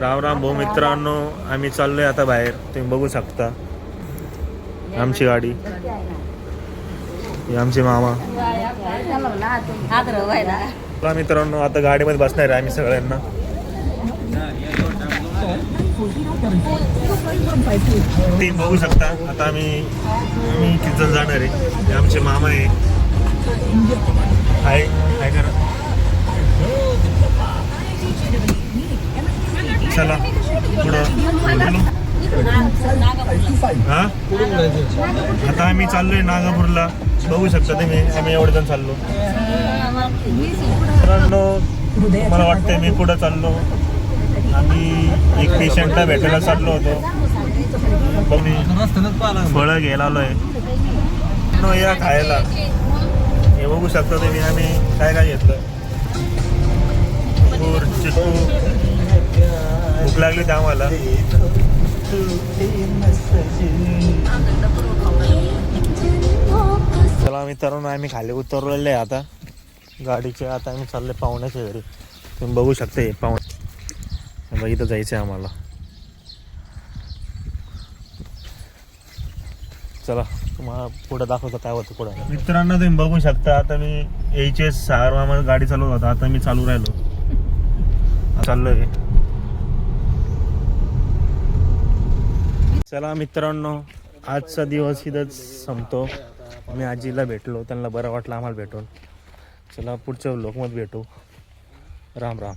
राम राम भाऊ मित्रांनो, आम्ही चाललोय आता बाहेर. तुम्ही बघू शकता आमची गाडी, हे आमचे मामा. चला मित्रांनो, आता गाडीमध्ये बसणार आहे आम्ही सगळ्यांना. ते बघू शकता. आता आम्ही किती जण जाणार आहे. हे आमचे मामा आहे. हाय हाय करा. चला पुढं. हा आता आम्ही चाललोय नागापूरला. बघू शकता तुम्ही, आम्ही एवढे जण चाललो. मित्रांनो, मला वाटतंय मी पुढं चाललो. आम्ही एक पेशंटला भेटायला चाललो होतो. फळं घ्यायला आलोय या खायला. हे बघू शकता तुम्ही, आम्ही काय काय घेतलं. चिकू, भूक लागली होती आम्हाला. चला मित्रांनो, आम्ही खाली उतरलेले आहे आता गाडीचे. आता आम्ही चालले पाहुण्याच्या घरी. तुम्ही बघू शकता हे पाहुणे, इथं जायचं आहे आम्हाला. चला तुम्हाला पुढं दाखवतो काय होतं पुढं. मित्रांनो तुम्ही बघू शकता, आता मी यायचे सागर मामा गाडी चालवत होता. आता मी चालू राहिलो, चाललोय. चला मित्रांनो, आजचा दिवस इथंच संपतो. मी आजीला भेटलो, त्यांना बरं वाटलं आम्हाला भेटून. चला पुढच्या व्लॉगमध्ये भेटू. राम राम.